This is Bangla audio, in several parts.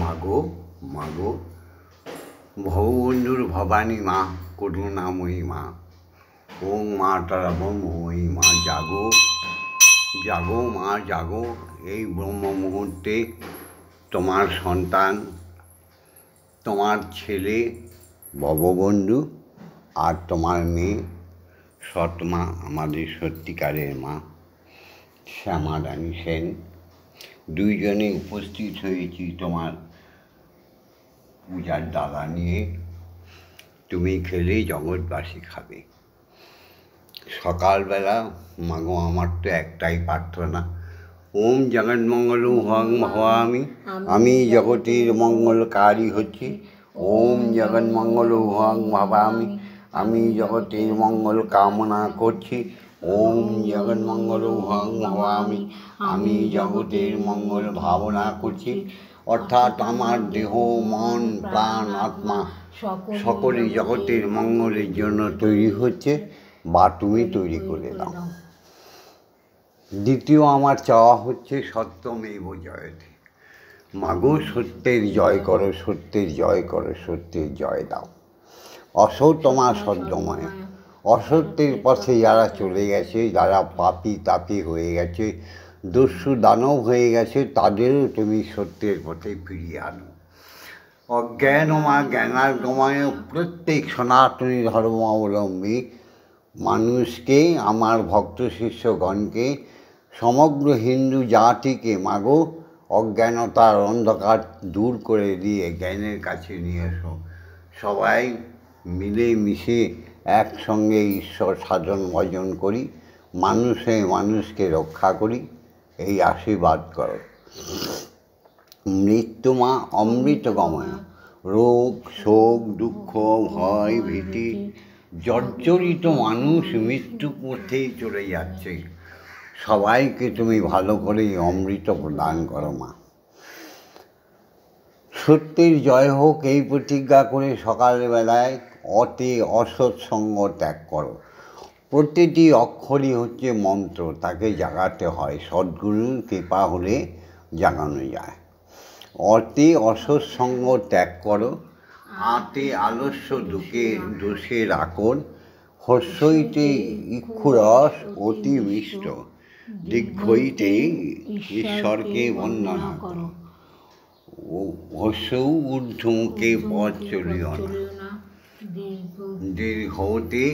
মাগো মাগো ভববন্ধুর ভবানী মা, করুণাময়ী মা, ওং মা তারা ব্রহ্মময়ী মা, জাগো জাগো মা জাগো। এই ব্রহ্ম মুহূর্তে তোমার সন্তান, তোমার ছেলে ভববন্ধু আর তোমার মেয়ে সৎমা, আমাদের সত্যিকারের মা শ্যামা রানী সেন, দুইজনে উপস্থিত হয়েছি তোমার পূজার ডালা নিয়ে। তুমি খেলে জগৎবাসী খাবে। সকালবেলা মাগো আমার তো একটাই প্রার্থনা, ওম জগন্মঙ্গল হং ভবামি, আমি জগতের মঙ্গলকারী হচ্ছি। ওম জগন্মঙ্গল হং ভবামি, আমি জগতের মঙ্গল কামনা করছি। ওম জগন্মঙ্গল হং ভবামি, আমি জগতের মঙ্গল ভাবনা করছি। অর্থাৎ আমার দেহ, মন, প্রাণ, আত্মা সকলে জগতের মঙ্গলের জন্য তৈরি হচ্ছে, বা তুমি তৈরি করে দাও। দ্বিতীয় আমার চাওয়া হচ্ছে সত্যমেব জয়তে। মাগো সত্যের জয় করো, সত্যের জয় করো, সত্যের জয় দাও। অসত্যমা সদ্যময়, অসত্যের পথে যারা চলে গেছে, যারা পাপী তাপী হয়ে গেছে, দস্যু দানব হয়ে গেছে, তাদেরও তুমি সত্যের পথে ফিরিয়ে আনো। অজ্ঞানমা জ্ঞানার্গময়, প্রত্যেক সনাতনী ধর্মাবলম্বী মানুষকে, আমার ভক্ত শিষ্যগণকে, সমগ্র হিন্দু জাতিকে মাগো অজ্ঞানতার অন্ধকার দূর করে দিয়ে জ্ঞানের কাছে নিয়ে এসো। সবাই মিলে মিশে একসঙ্গে ঈশ্বর সাধন ভজন করি, মানুষে মানুষকে রক্ষা করি, এই আশীর্বাদ করো। মৃত্যুমা অমৃতগময়, রোগ শোক দুঃখ ভয় ভীতি জর্জরিত মানুষ মৃত্যু পথেই চলে যাচ্ছে, সবাইকে তুমি ভালো করে অমৃত প্রদান করো মা। সত্যের জয় হোক এই প্রতিজ্ঞা করে সকালবেলায় অসৎসঙ্গ ত্যাগ করো। প্রতিটি অক্ষরই হচ্ছে মন্ত্র, তাকে জাগাতে হয়, সদ্গুরুর কৃপা হলে জাগানো যায়। অসৎসঙ্গ ত্যাগ করো। আতে আলস্য দোষের আকর, হর্ষইতে ইক্ষুরস অতি মিষ্ট, দীর্ঘইতে ঈশ্বরকে বন্দনা করো। হর্ষৌ ঊর্ধ্বমুখে পথ চলিও না, দীর্ঘতে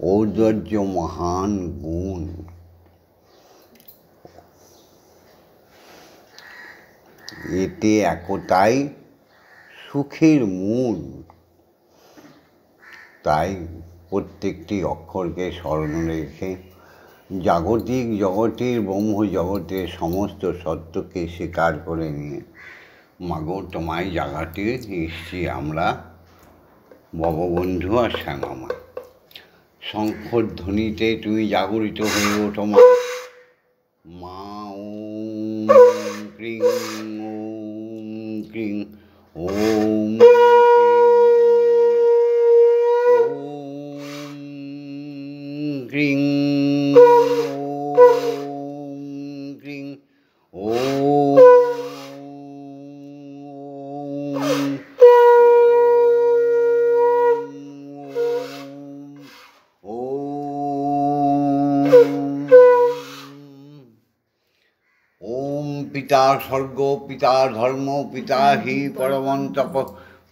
ঔদার্য মহান গুণ। এতে একতাই সুখের মূল। তাই প্রত্যেকটি অক্ষরকে স্মরণ রেখে জাগতিক জগতের ব্রহ্ম জগতের সমস্ত সত্যকে স্বীকার করে নিয়ে মাগো তোমায় জাগাতে এসছি আমরা ভববন্ধু আর শ্যামা। শঙ্খর ধ্বনিতে তুমি জাগরিত হয়ে ওঠো মা। মা ওম ক্রিং ওম ক্রিং ওম ক্রিং ওম ক্রিং ওম পিতা স্বর্গ, পিতা ধর্ম, পিতা হি পরমং তপ,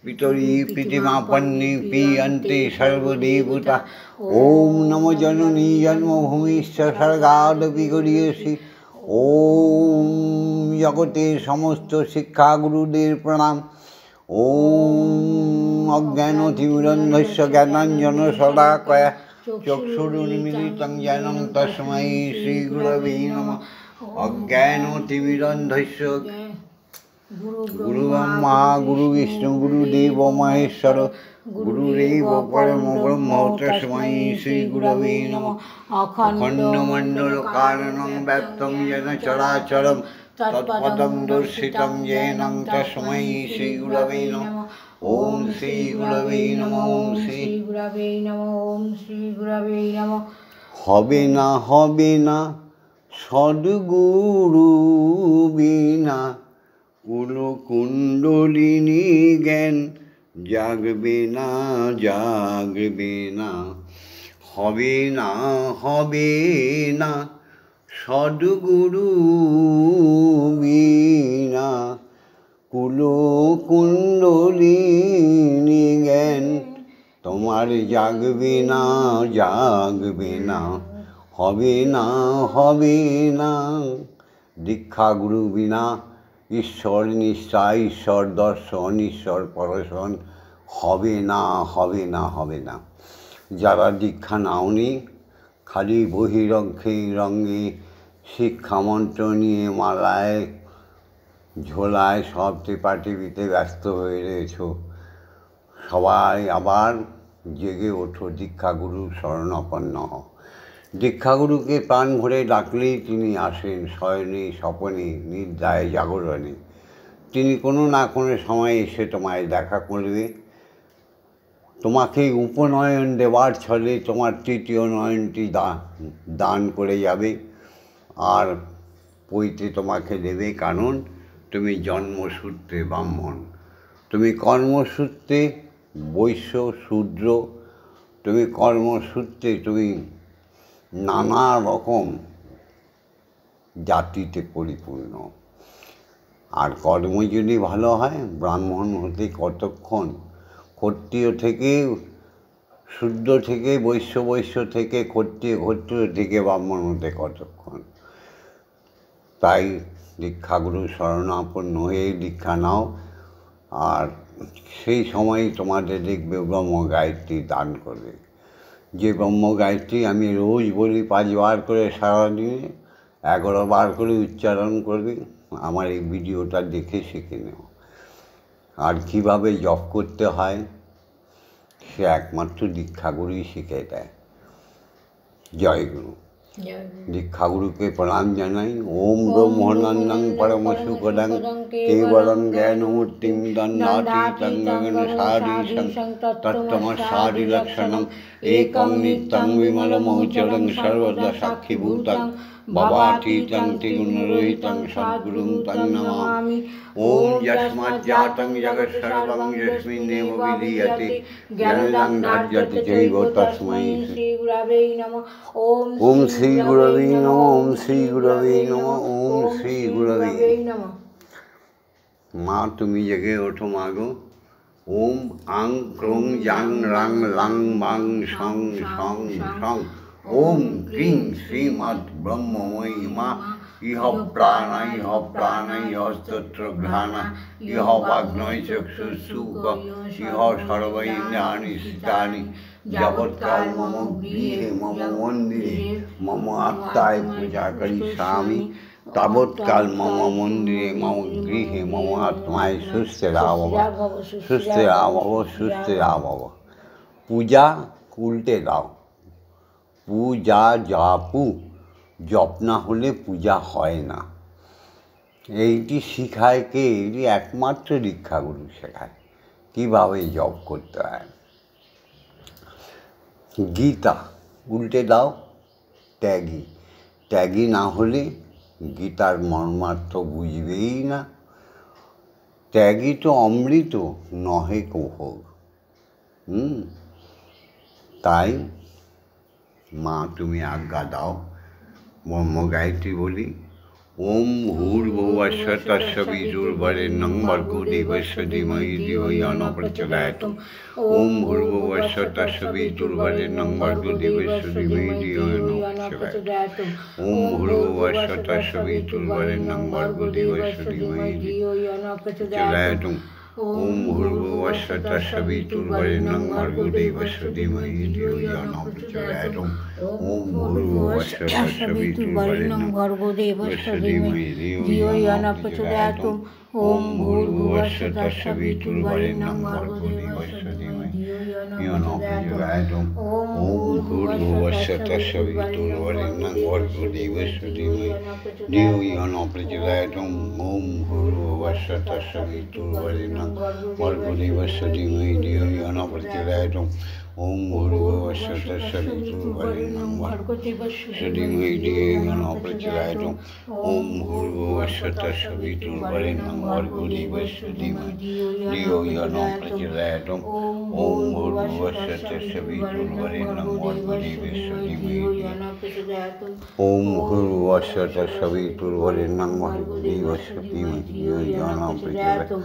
পিতরি প্রীতিমাপন্নে পিয়ন্তে সর্বদেবতা। ওম নমো জননী জন্মভূমিশ্চ স্বর্গাদপি গরীয়সী। ওম জগতের সমস্ত শিক্ষা গুরুদের প্রণাম। ওম অজ্ঞানতিমিরন্ধস্য জ্ঞানাঞ্জন শলাকয়া চক্ষুরুন্মিলিतं येन তস্मै শ্রীগুরবে নমঃ। অজ্ঞানতিমিরন্ধস্য গুরু ব্রহ্মা গুরু বিষ্ণু গুরুদেব মহেশ্বর, গুরুরেব পরম ব্রহ্ম তস্मै শ্রীগুরবে নমঃ। অখণ্ডমণ্ডলকারণং ব্যপ্তং येन চরাচরং তৎপদং দর্শিतं येन তস্मै শ্রীগুরবে নমঃ। ওম শ্রী গুরবে নমঃ। ওম শ্রী গুরবে নমঃ। ওম শ্রী গুরবে নমঃ। হবে না হবে না সদ্গুরু বিনা, কুলকুণ্ডলিনী জ্ঞান জাগবে না জাগবে না, হবে না হবে না সদ্গুরু বিনা। কুলকুণ্ডলিনী জ্ঞান তোমার জাগবে না জাগবে না, হবে না হবে না। দীক্ষাগুরু বিনা ঈশ্বর নিষ্ঠা, ঈশ্বর দর্শন, ঈশ্বর পরশন হবে না হবে না হবে না। যারা দীক্ষা নাওনি, খালি বহিরঙ্গে রঙ্গে শিক্ষামন্ত্র নিয়ে মালায় ঝোলায় সব টেপাটেপিতে ব্যস্ত হয়ে রয়েছ, সবাই আবার জেগে ওঠো, দীক্ষাগুরুর শরণাপন্ন হও। দীক্ষাগুরুকে প্রাণ ভরে ডাকলেই তিনি আসেন, শয়নে স্বপনে নিদ্রায় জাগরণে। তিনি কোনো না কোনো সময় এসে তোমায় দেখা করবে, তোমাকে উপনয়ন দেওয়ার ছলে তোমার তৃতীয় নয়নটি দান করে যাবে আর পৈতে তোমাকে দেবে। কারণ তুমি জন্মসূত্রে ব্রাহ্মণ, তুমি কর্মসূত্রে বৈশ্য শূদ্র, তুমি কর্মসূত্রে তুমি নানা রকম জাতিতে পরিপূর্ণ। আর কর্ম যদি ভালো হয়, ব্রাহ্মণ হতে কতক্ষণ, ক্ষত্রিয় থেকে শূদ্র থেকে বৈশ্য, বৈশ্য থেকে ক্ষত্রিয়, ক্ষত্রিয় থেকে ব্রাহ্মণ হতে কতক্ষণ। তাই দীক্ষাগুরু শরণাপন্ন হয়ে দীক্ষা নাও, আর সেই সময়ই তোমাদের দেখবে ব্রহ্ম গায়ত্রী দান করবে। যে ব্রহ্ম গায়ত্রী আমি রোজ বলি 5 বার করে সারাদিনে, 11 বার করে উচ্চারণ করবে। আমার এই ভিডিওটা দেখে শিখে নেও। আর কীভাবে জপ করতে হয় সে একমাত্র দীক্ষাগুরুই শিখে দেয়। জয় গুরু। দীক্ষাগুরুকে প্রণাম জানাই। ওম ব্রহ্মনন্দং পরম সুখদং কেবলং জ্ঞানমূর্তিং দণ্ডাতীতং গগনসারীশং তত্ত্বমস্যাদি লক্ষণং একং নিত্যং বিমলমৌচরং সর্বদা সাক্ষীভূতং ভবাতীতং ত্রিগুণরহিতং সদ্গুরুং তং নমামি। ওম যস্মাজ্জাতং জগৎসর্বং যস্মিন্নেব বিলীয়তে জ্ঞানদং ধার্যতে চৈব তস্मै শ্রীগুরবে নমঃ। ওম শ্রী গুরবে নমঃ। ওম শ্রী গুরবে নমঃ। ওম শ্রী গুরবে নমঃ। মা তুমি জেগে ওঠো মা গো। ওম আং ক্রোং জাং রাং লাং মাং সং সং সং। ওম ক্রিং শ্রীমৎ ব্রহ্মময়ী মা। ইহ প্রাণায় ইহ প্রাণায় হস্তত্র ঘ্রাণা ইহ বাগ্নয় চক্ষুষুক ইহ সর্ব ইন্দ্রিয়াণি স্থিতানি যাবৎকাল মম গৃহে মম মন্দিরে মম আত্মায় পূজা করিষ্যামি তাবৎকাল মম মন্দিরে মম গৃহে মম আত্মায় সুস্থিরা ভব সুস্থিরা ভব সুস্থিরা ভব। পূজা উল্টে দাও, পূজা জাপু, জপ না হলে পূজা হয় না। এইটি শিখায় কে? এটি একমাত্র দীক্ষাগুরু শেখায় কীভাবে জপ করতে হয়। গীতা উল্টে দাও, ত্যাগী। ত্যাগী না হলে গীতার মর্মার্থ বুঝবেই না। ত্যাগী তো অমৃত নহে কোহর। তাই মা তুমি আজ্ঞা দাও, ব্রহ্ম গায়ত্রী বলি। ওম ভূর্ভুবস্য তস্য বিতুর্বরেণ্যং ভর্গো দেবস্য ধীমহি ধিয়ো ইয়ো ন প্রচোদয়াৎ। ওম ভূর্ভুবস্য তস্য বিতুর্বরেণ্যং ভর্গো দেবস্য ধীমহি ধিয়ো ইয়ো ন প্রচোদয়াৎ। ওম ভূর্ভুবস্য তস্য বিতুর্বরেণ্যং ভর্গো দেবস্য ধীমহি ধিয়ো ইয়ো ন প্রচোদয়াৎ। ওম ভূর্ভুবস্য তস্য বিতুর্বরেণ্যং ভর্গো দেবস্য ধীমহি ধিয়ো ইয়ো ন প্রচোদয়াৎ। ওম ভূর্ভুবস্য তস্য বিতুর্বরেণ্যং ভর্গো দেবস্য ধীমহি ধিয়ো ইয়ো ন প্রচোদয়াৎ। ওম ভূর্ভুবস্য তস্য বিতুর্বরেণ্যং ভর্গো দেবস্য ধীমহি ধিয়ো यनो प्रचोदयातं ॐ भूर्भुवस्सुः तत्सवितुर्वरेण्यं भर्गो देवस्य धीमहि धियो यो न प्रचोदयातं ॐ भूर्भुवस्सुः तत्सवितुर्वरेण्यं भर्गो देवस्य धीमहि धियो यो न प्रचोदयातं ॐ भूर्भुवस्सुः तत्सवितुर्वरेण्यं भर्गो देवस्य धीमहि धियो यो न प्रचोदयातं ॐ भूर्भुवस्सुः तत्सवितुर्वरेण्यं भर्गो देवस्य धीमहि धियो यो न प्रचोदयातं ॐ भूर्भुवस्सुः तत्सवितुर्वरेण्यं भर्गो देवस्य धीमहि ॐ भूर्भुवस्सुः तत्सवितुर्वरेण्यं भर्गो देवस्य धीमहि धियो यो न प्रचोदयातं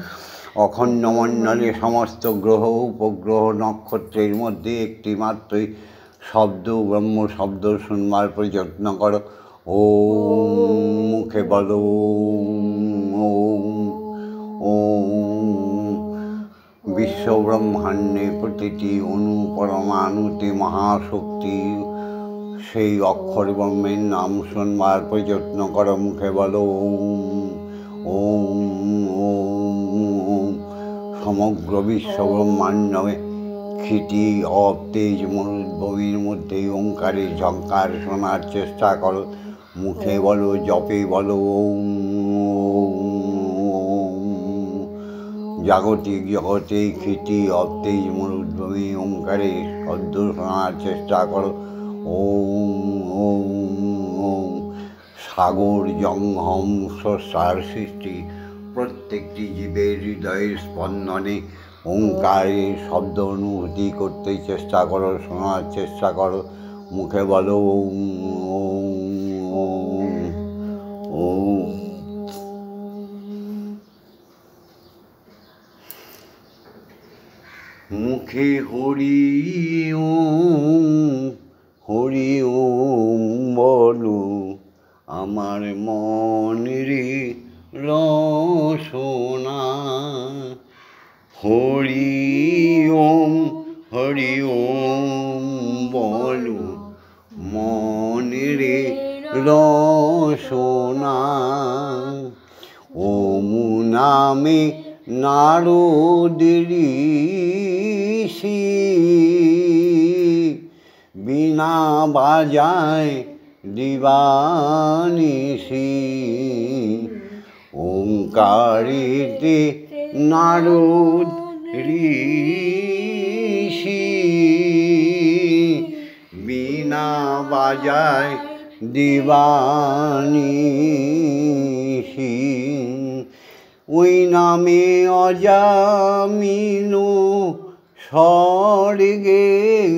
অখণ্ড মণ্ডলে সমস্ত গ্রহ উপগ্রহ নক্ষত্রের মধ্যে একটি মাত্রই শব্দ ব্রহ্ম শব্দ শুনবার প্রযত্ন করো। ওম মুখে বলো ওম ওম। বিশ্বব্রহ্মাণ্ডে প্রতিটি অণু পরমাণুতে মহাশক্তি সেই অক্ষর ব্রহ্মের নাম শুনবার প্রযত্ন করো। মুখে বলো ওম ওম ওম। সমগ্র বিশ্ব ব্রহ্মাণ্ডে ক্ষিতি অব তেজ মরুদ্ভূমির মধ্যে ওঙ্কারের ঝঙ্কার শোনার চেষ্টা করো। মুখে বলো জপে বলো ওম ওম। জাগতিক জগতে ক্ষিতি অব তেজ মরুদ্ভূমি ওঙ্কারের শব্দ শোনার চেষ্টা করো। ওম ওম ওম। সাগর জঙ্গম স্রষ্টার সৃষ্টি প্রত্যেকটি জীবের হৃদয়ের স্পন্দনে ওঙ্কারের শব্দ অনুভূতি করতে চেষ্টা করো, শোনার চেষ্টা করো। মুখে বলো ওম ওম ওম। মুখে হরি ওম বলো আমার মনের রসনা। হরি ওম বলো মনের রসনা। ওম নামে নারদ ঋষি বীণা বাজায় দিবানিশি। ওঙ্কারেতে নারদ ঋষি বীণা বাজায় দিবানিশি। ওই নামে অজামিল স্বর্গে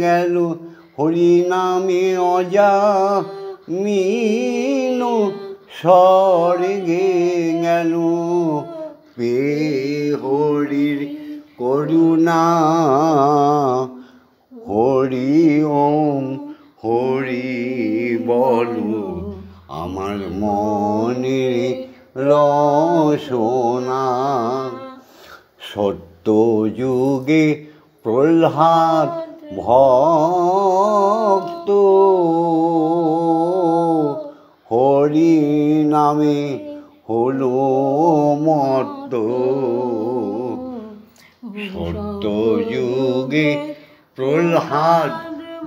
গেল। হরি নামে অজামিল স্বর্গে গেল। পে হরির করুণা। হরি ওম বলো আমার মনের রসনা। সত্য যুগে প্রহ্লাদ ভক্ত হরি নামে হলো মত্ত। সত্য যুগে প্রহ্লাদ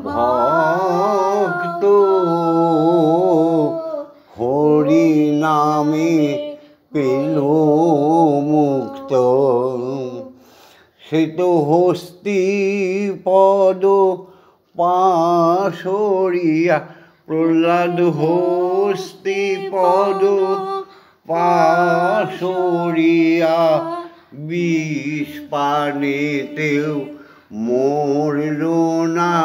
ভক্ত হরি নামে পেল মুক্ত। সে তো হস্তি পদ পাশরিয়া। প্রহ্লাদ হস্তি পদ পাশরিয়া। বিষ পানেতেও মরল না।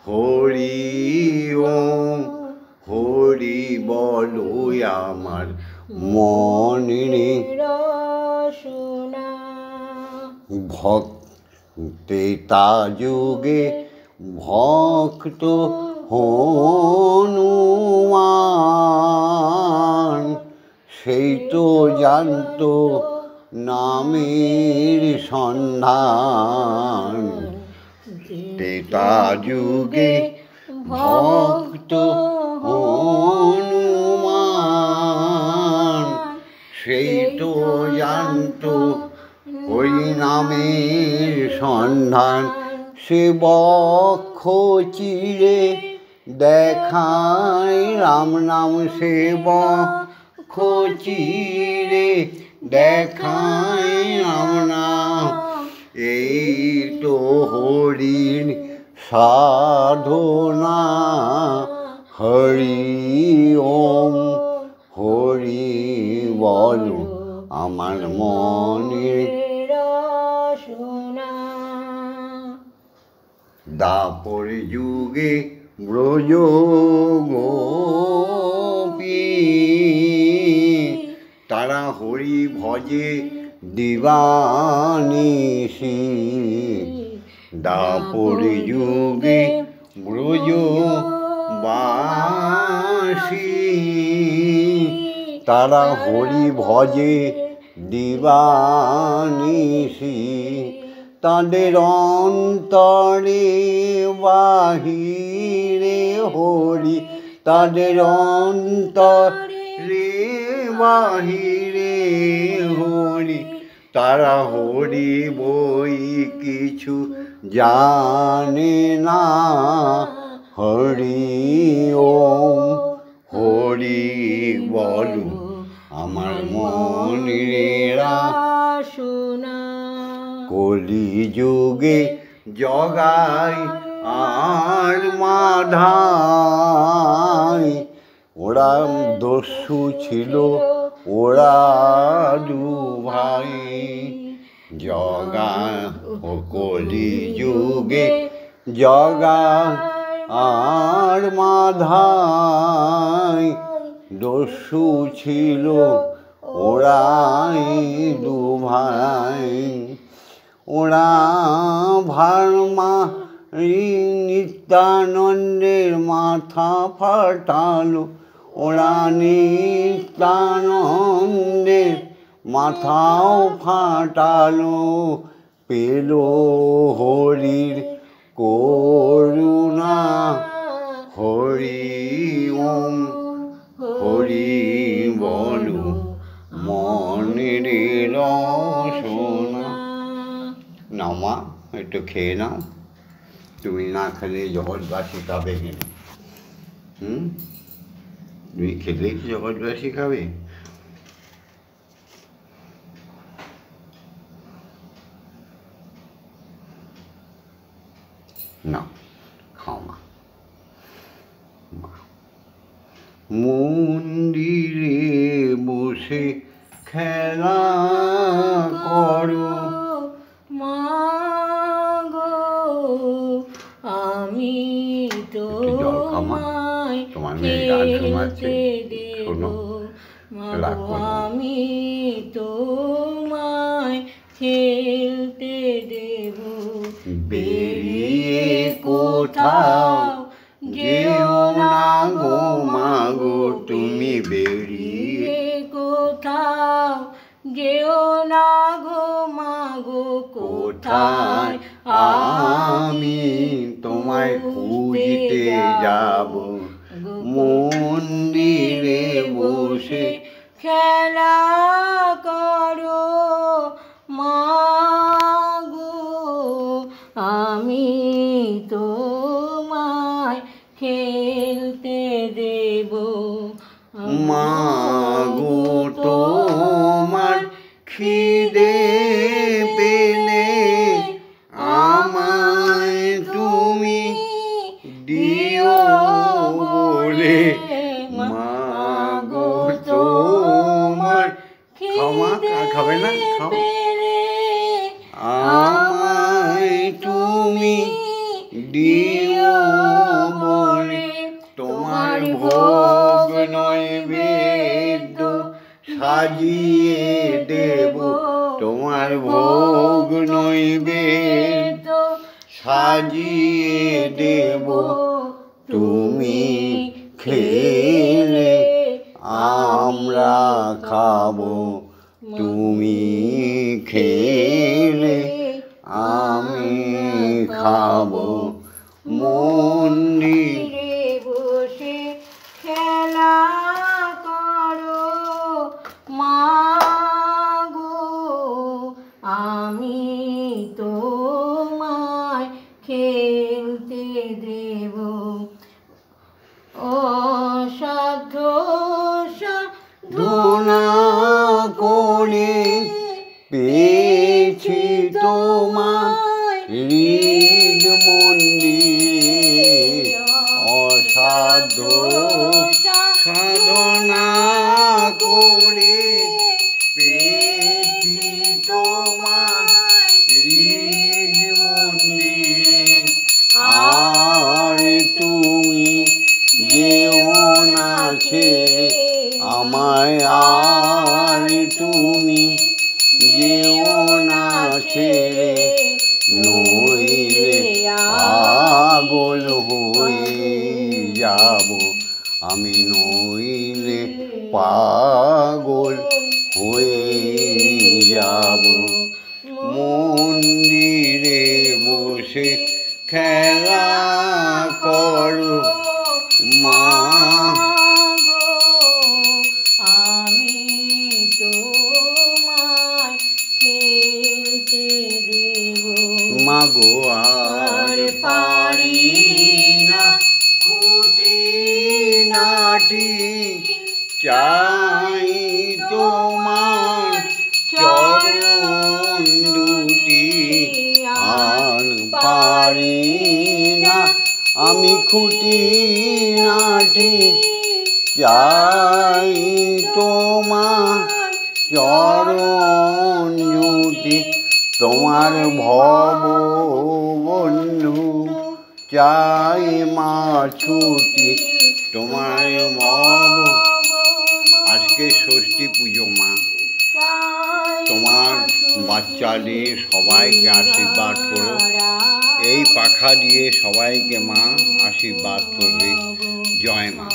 হরি ওম বলো আমার মনের রসনা। ভক্তেতা যুগে ভক্ত হনুমান। সেই তো জানতো নামের সন্ধান। তেতা যুগে ভক্ত হনুমান। সেই তো জানতো হরি নামের সন্ধান সে বক্ষ চিরে দেখায়, রাম নাম সে বক্ষ চিরে দেখায় রাম নাম। এই তো হরির সাধনা, হরি ওম হরি বলো আমার মনের সোনা। দাপর যুগে ব্রজ গোপী তারা হরি ভজে দিবানিশি। দাপর যুগে ব্রজ বাসী তারা হরি ভজে দিবানিশি। তাদের অন্তরে বাহিরে হরি, তাদের অন্তরে বাহিরে হরি। তারা হরি বই কিছু জানে না, হরি ওম হরি বলো আমার মনের সোনা। কলি যুগে জগাই আর মাধাই, ওরা দস্যু ছিল ওরা দু ভাই। জগা ও কলি যুগে জগা আর মাধাই, দস্যু ছিল ওরাই দু ভাই। ওরা ভারমা নিত্যানন্দের মাথা ফাটালো, ওরা নিত্যানন্দের মাথাও ফাটালো। পেল হরির করুণা, হরি ওম হরি বলো মনের রসনা। নাও মা, একটু খেয়ে নাও। তুমি না খেলে জগৎবাসী খাবে কেন? তুমি খেলে কি জগৎবাসী খাবে? না, খাও মা। মন্দিরে বসে খেলা করো মাগো, আমি তোমায় খেলতে দেব। মাগো, আমি তোমায় খেলতে দেব। বেরিয়ে কোথাও যেও না গো মাগো, তুমি বেরিয়ে কোথাও যেও না গো মাগো। কোথায় আমি তোমায় খুঁজতে যাব। মন্দিরে বসে খেলা করো মাগো, আমি তোমায় খেলতে দেব। মাগো তোমার খিদে পেলে আমায় তুমি দিও বলে। মাগো তোমার খাওয়া খাবে না, খাও। আমায় তুমি দিও বলে। তোমার ভোগ নৈবেদ্য সাজিয়ে দেব, তোমার ভোগ নৈবেদ্য সাজিয়ে দেব। তুমি খেলে আমরা খাবো, তুমি খেলে আমি খাবো। মন্দিরে বসে খেলা করো মাগো, পেয়েছি তোমায় হৃদ মন্দির, অসাধ্য সাধনা করে পেয়েছি তোমায় হৃদ মন্দির। আর তুমি যেও না ছেড়ে আমায়, আর তুমি যেও না ছেড়ে, নইলে পাগল হয়ে যাব আমি, নইলে পাগল হয়ে যাব। মন্দিরে বসে খেলা করো মা, আমি তোমায় খেলতে দেব। মাগো আর পারি না খুঁটি নাটি, চাই তোমার চরণ দুটি। আর পারি না আমি খুঁটি নাটি, চাই তোমার চরণ দুটি। তোমার ভব বন্ধু চাই মা ছুটি, তোমার ভব। আজকে ষষ্ঠী পুজো মা, তোমার বাচ্চাদের সবাইকে আশীর্বাদ করো, এই পাখা দিয়ে সবাইকে মা আশীর্বাদ করবে। জয় মা।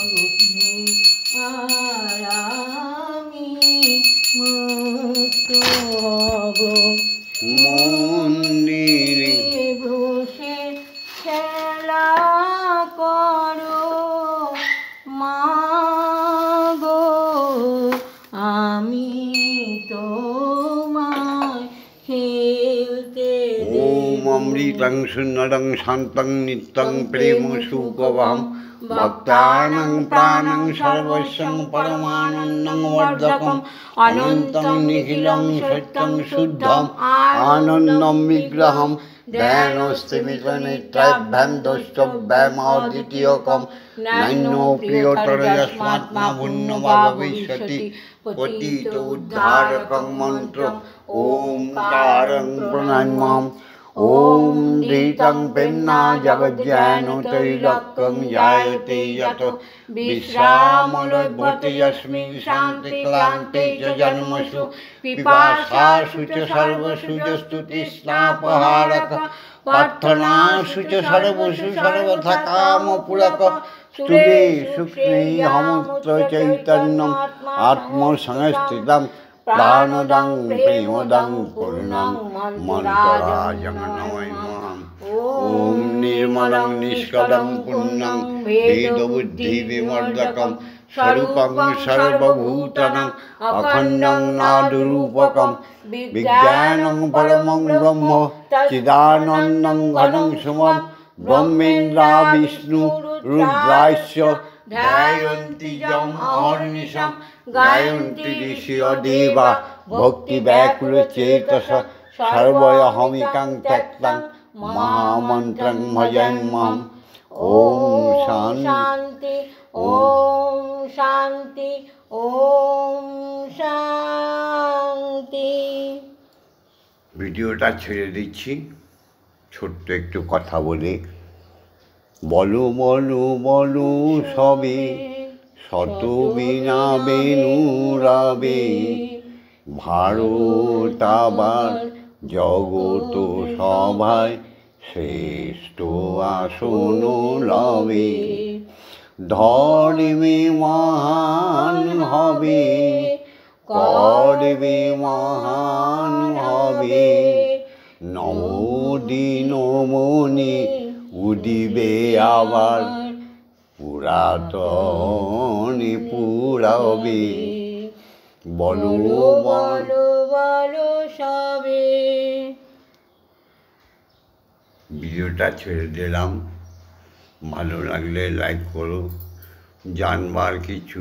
মন্দিরে বসে খেলা করো মা গো, আমি তোমায় খেলতে দেব। ওম অমৃতং সুন্দরং শান্তং নিত্যং প্রেম সুখবাম, ভক্তানাং প্রাণং সর্বস্বং পরমানন্দং বর্ধকম, অনন্তং নিখিলং সত্যং শুদ্ধম আনন্দম বিগ্রহম, ধ্যানস্থিমিতনেত্রাভ্যাম দ্রষ্টব্যামাদ্বিতীয়কম, নান্য প্রিয়তর যস্মাৎ মা পুণ্য বা ভবিষ্যতি, পতিত উদ্ধারকং মন্ত্র ওমকারং প্রণাম্যহম। ওম ধৃতং প্রেম্না জগজ্ঞানতৈলক্যং জায়তে যত বিশ্রামলভ্যতে যস্মিং শান্তি ক্লান্তে চ জন্মসু, পিপাসাসু চ সর্বসু যস্তু তৃষ্ণাপহারক, প্রার্থনাসু চ সর্বসু সর্বথা কামপূরক, স্থূলে সূক্ষ্মে অহমূত্র চৈতন্যম আত্মসংস্থিতম, প্রাণদং প্রেমদং পূর্ণং মন্ত্রাজং নমাম্যহম। ওম নির্মলং নিষ্কলং পুণ্যং ভেদবুদ্ধি বিমর্দকম, স্বরূপং সর্বভূতানাং অখণ্ডং নাদরূপকম, বিজ্ঞানং পরমং ব্রহ্ম চিদানন্দং ঘনং সুমম, ব্রহ্মেন্দ্রা বিষ্ণু রুদ্রাস্য ধ্যায়ন্তি যম অহর্নিশম, গায়ন্তি ঋষিয় দেবা ভক্তি ব্যাকুল চেতস, সর্বয়হমিকাং ত্যক্তাং মহামন্ত্রং ভজাম্যহম। ওম শান্তি, ওম শান্তি, ওম শান্তি। ভিডিওটা ছেড়ে দিচ্ছি ছোট্ট একটু কথা বলে। বলো বলো বলো সবে শত বীণা বেণুরাবে, ভারত আবার জগত সভায় শ্রেষ্ঠ আসন লবে, ধর্মে মহান হবে করবে মহান হবে, নবদিন মনি উদিবে আবার পুরাতন পুরাবে। বলো বলো বলো সবে। ভিডিওটা ছেড়ে দিলাম, ভালো লাগলে লাইক করো, জানবার কিছু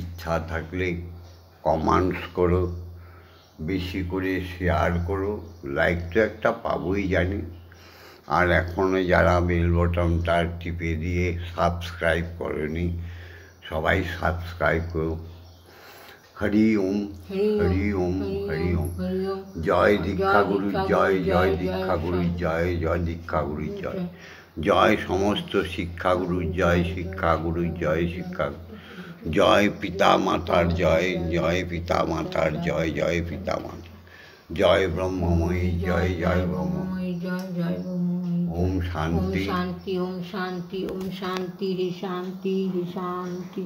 ইচ্ছা থাকলে কমেন্টস করো, বেশি করে শেয়ার করো, লাইক তো একটা পাবোই জানি। আর এখনও যারা বেল বটনটা টিপে দিয়ে সাবস্ক্রাইব করনি, সবাই সাবস্ক্রাইব করো। হরি ওম, হরি ওম, হরি ওম। জয় দীক্ষাগুরু জয়, জয় দীক্ষাগুরু জয়, জয় দীক্ষাগুরু জয়। জয় সমস্ত শিক্ষাগুরু জয়, শিক্ষাগুরু জয়, শিক্ষা জয় পিতা মাতার জয়, জয় পিতা মাতার জয়, জয় পিতা মাতা জয় ব্রহ্মময়ী জয়, জয় ব্রহ্মময়ী জয় জয় ব্রহ্মময়ী। ওম ওম শান্তি। শান্তি, ওম শান্তি, ওম শান্তি রে শান্তি রে শান্তি।